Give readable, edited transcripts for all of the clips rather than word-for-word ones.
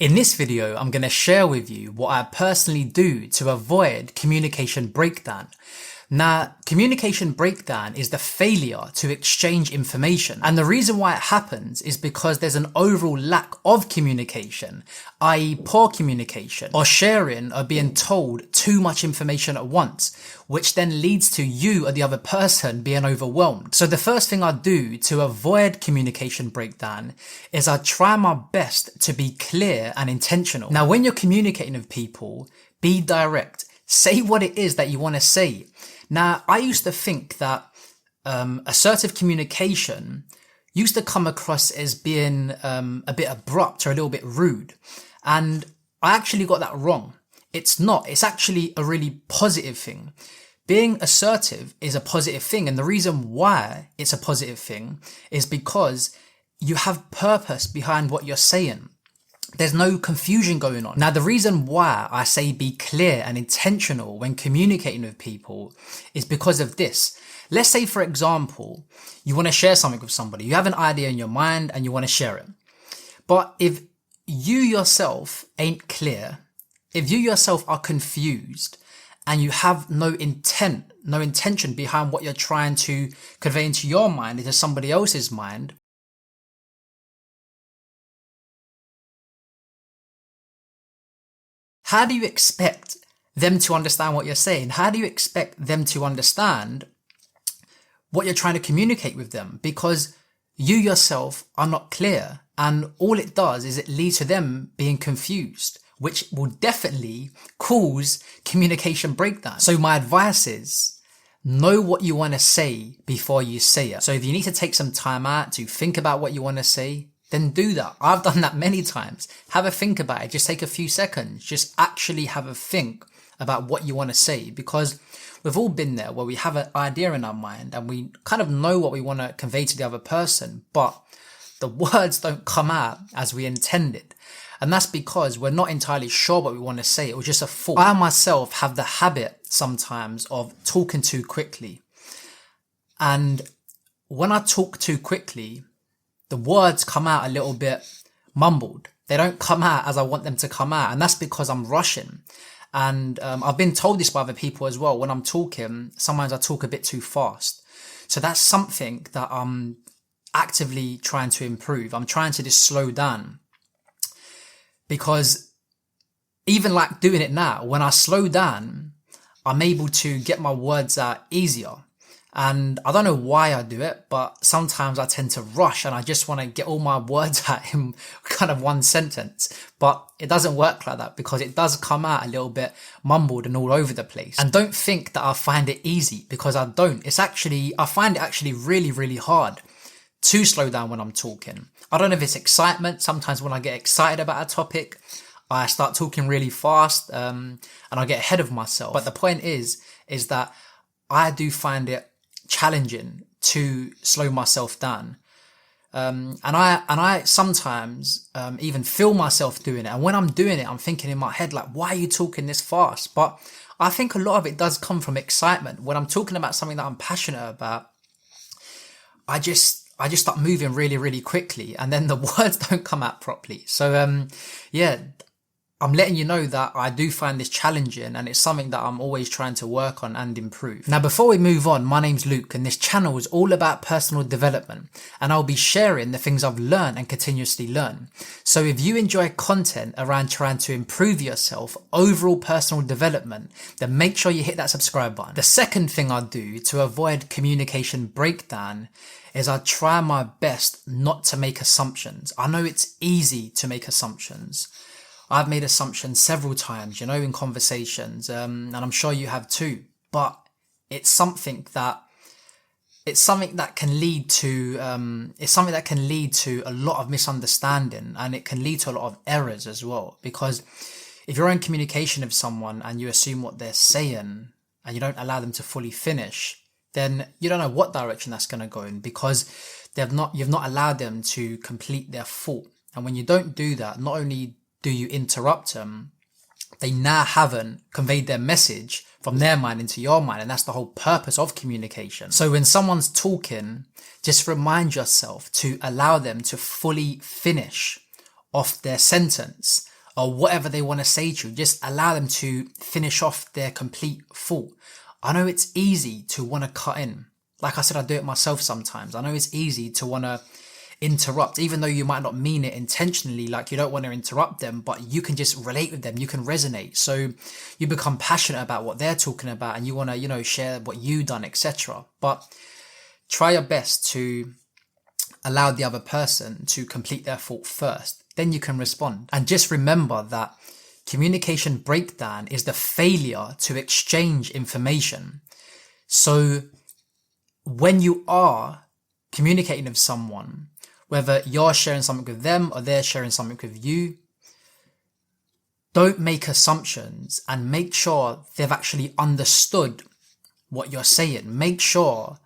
In this video, I'm going to share with you what I personally do to avoid communication breakdown. Now, communication breakdown is the failure to exchange information. And the reason why it happens is because there's an overall lack of communication, i.e. poor communication, or sharing or being told too much information at once, which then leads to you or the other person being overwhelmed. So the first thing I do to avoid communication breakdown is I try my best to be clear and intentional. Now, when you're communicating with people, be direct. Say what it is that you want to say. Now, I used to think that assertive communication used to come across as being a bit abrupt or a little bit rude. And I actually got that wrong. It's not. It's actually a really positive thing. Being assertive is a positive thing. And the reason why it's a positive thing is because you have purpose behind what you're saying. There's no confusion going on. Now, the reason why I say be clear and intentional when communicating with people is because of this. Let's say, for example, you want to share something with somebody. You have an idea in your mind and you want to share it. But if you yourself ain't clear, if you yourself are confused and you have no intention behind what you're trying to convey into your mind, into somebody else's mind, how do you expect them to understand what you're saying? How do you expect them to understand what you're trying to communicate with them? Because you yourself are not clear, and all it does is it leads to them being confused, which will definitely cause communication breakdown. So my advice is know what you want to say before you say it. So if you need to take some time out to think about what you want to say, then do that. I've done that many times. Have a think about it. Just take a few seconds. Just actually have a think about what you want to say, because we've all been there where we have an idea in our mind and we kind of know what we want to convey to the other person, but the words don't come out as we intended. And that's because we're not entirely sure what we want to say. It was just a thought. I myself have the habit sometimes of talking too quickly. And when I talk too quickly, the words come out a little bit mumbled. They don't come out as I want them to come out. And that's because I'm rushing. And I've been told this by other people as well. When I'm talking, sometimes I talk a bit too fast. So that's something that I'm actively trying to improve. I'm trying to just slow down. Because even like doing it now, when I slow down, I'm able to get my words out easier. And I don't know why I do it, but sometimes I tend to rush and I just want to get all my words out in kind of one sentence. But it doesn't work like that because it does come out a little bit mumbled and all over the place. And don't think that I find it easy, because I don't. I find it actually really, really hard to slow down when I'm talking. I don't know if it's excitement. Sometimes when I get excited about a topic, I start talking really fast and I get ahead of myself. But the point is that I do find it challenging to slow myself down. And I sometimes even feel myself doing it. And when I'm doing it, I'm thinking in my head, like, why are you talking this fast? But I think a lot of it does come from excitement. When I'm talking about something that I'm passionate about, I just start moving really, really quickly, and then the words don't come out properly. So, yeah, I'm letting you know that I do find this challenging, and it's something that I'm always trying to work on and improve. Now, before we move on, my name's Luke, and this channel is all about personal development, and I'll be sharing the things I've learned and continuously learn. So if you enjoy content around trying to improve yourself, overall personal development, then make sure you hit that subscribe button. The second thing I do to avoid communication breakdown is I try my best not to make assumptions. I know it's easy to make assumptions. I've made assumptions several times, in conversations, and I'm sure you have too. But it's something that can lead to a lot of misunderstanding, and it can lead to a lot of errors as well. Because if you're in communication with someone and you assume what they're saying and you don't allow them to fully finish, then you don't know what direction that's going to go in, because you've not allowed them to complete their thought. And when you don't do that, not only do you interrupt them, they now haven't conveyed their message from their mind into your mind. And that's the whole purpose of communication. So when someone's talking, just remind yourself to allow them to fully finish off their sentence. or whatever they want to say to you. Just allow them to finish off their complete thought. I know it's easy to want to cut in. Like I said, I do it myself sometimes. I know it's easy to want to interrupt, even though you might not mean it intentionally, like you don't want to interrupt them, but you can just relate with them, you can resonate. So you become passionate about what they're talking about and you want to, share what you've done, etc. But try your best to allow the other person to complete their thought first. Then you can respond. And just remember that communication breakdown is the failure to exchange information. So when you are communicating with someone, whether you're sharing something with them or they're sharing something with you, don't make assumptions and make sure they've actually understood what you're saying. Make sure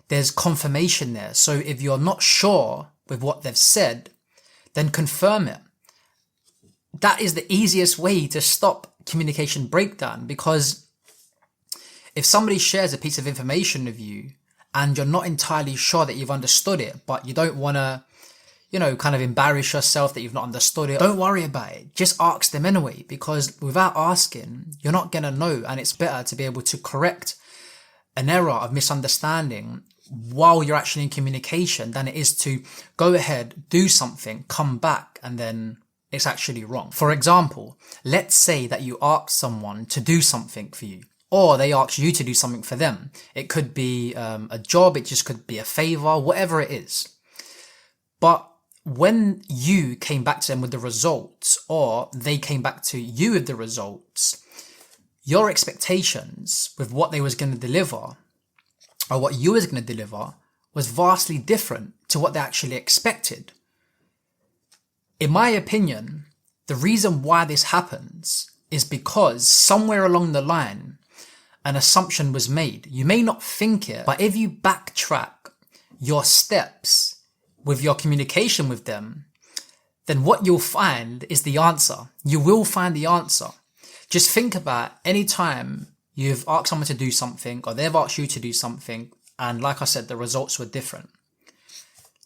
there's confirmation there. So if you're not sure with what they've said, then confirm it. That is the easiest way to stop communication breakdown, because if somebody shares a piece of information with you and you're not entirely sure that you've understood it, but you don't want to kind of embarrass yourself that you've not understood it, don't worry about it. Just ask them anyway, because without asking, you're not going to know. And it's better to be able to correct an error of misunderstanding while you're actually in communication than it is to go ahead, do something, come back, and then it's actually wrong. For example, let's say that you ask someone to do something for you, or they ask you to do something for them. It could be a job, it just could be a favor, whatever it is. But when you came back to them with the results, or they came back to you with the results, your expectations with what they was going to deliver, or what you was going to deliver, was vastly different to what they actually expected. In my opinion, the reason why this happens is because somewhere along the line, an assumption was made. You may not think it, but if you backtrack your steps with your communication with them, then what you'll find is the answer. You will find the answer. Just think about any time you've asked someone to do something, or they've asked you to do something, and like I said, the results were different.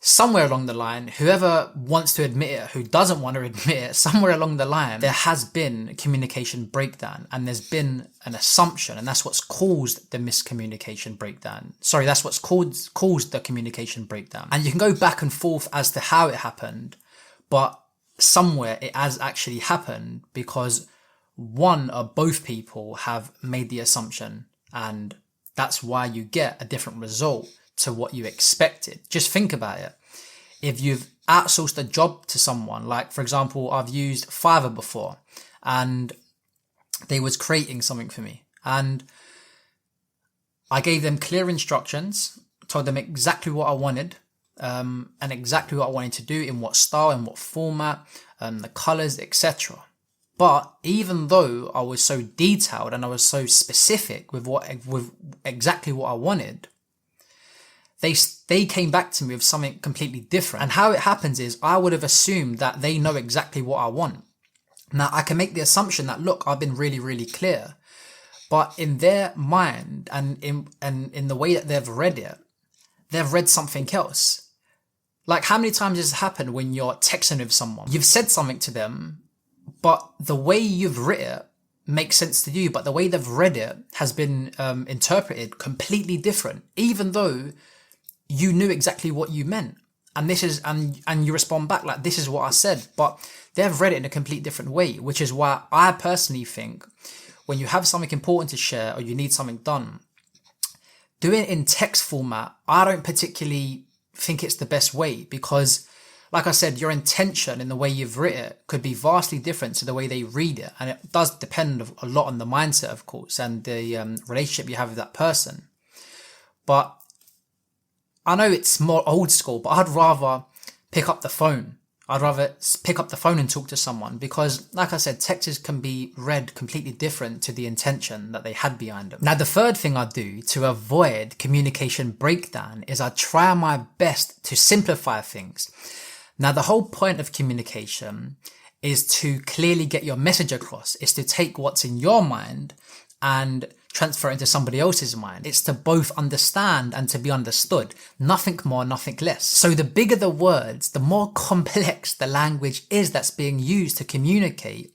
Somewhere along the line, whoever wants to admit it, who doesn't want to admit it, somewhere along the line, there has been a communication breakdown, and there's been an assumption, and that's what's caused the miscommunication breakdown. Sorry, that's what's caused the communication breakdown. And you can go back and forth as to how it happened, but somewhere it has actually happened because one or both people have made the assumption, and that's why you get a different result to what you expected. Just think about it. If you've outsourced a job to someone, like for example, I've used Fiverr before, and they was creating something for me, and I gave them clear instructions, told them exactly what I wanted, and exactly what I wanted to do, in what style, in what format, the colors, etc. But even though I was so detailed and I was so specific with exactly what I wanted, they came back to me with something completely different. And how it happens is, I would have assumed that they know exactly what I want. Now, I can make the assumption that, look, I've been really, really clear. But in their mind and in the way that they've read it, they've read something else. Like, how many times has it happened when you're texting with someone? You've said something to them, but the way you've written it makes sense to you, but the way they've read it has been interpreted completely different, even though you knew exactly what you meant. And this is, and you respond back like, this is what I said, but they've read it in a completely different way, which is why I personally think when you have something important to share or you need something done, do it in text format. I don't particularly think it's the best way, because like I said, your intention in the way you've written it could be vastly different to the way they read it. And it does depend a lot on the mindset, of course, and the relationship you have with that person. But I know it's more old school, but I'd rather pick up the phone. I'd rather pick up the phone and talk to someone, because like I said, texts can be read completely different to the intention that they had behind them. Now, the third thing I do to avoid communication breakdown is I try my best to simplify things. Now, the whole point of communication is to clearly get your message across, is to take what's in your mind and transfer it into somebody else's mind. It's to both understand and to be understood. Nothing more, nothing less. So the bigger the words, the more complex the language is that's being used to communicate,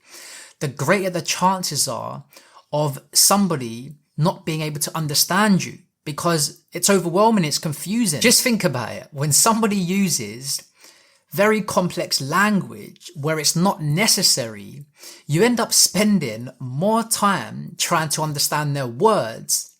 the greater the chances are of somebody not being able to understand you, because it's overwhelming, it's confusing. Just think about it. When somebody uses very complex language where it's not necessary, you end up spending more time trying to understand their words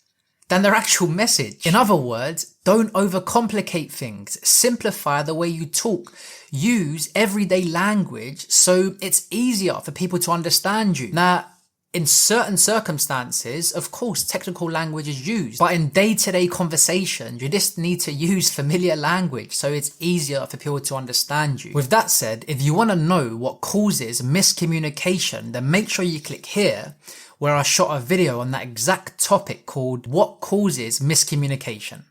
than their actual message. In other words, don't overcomplicate things. Simplify the way you talk. Use everyday language so it's easier for people to understand you. Now, in certain circumstances, of course, technical language is used, but in day-to-day conversations, you just need to use familiar language so it's easier for people to understand you. With that said, if you want to know what causes miscommunication, then make sure you click here, where I shot a video on that exact topic called What Causes Miscommunication.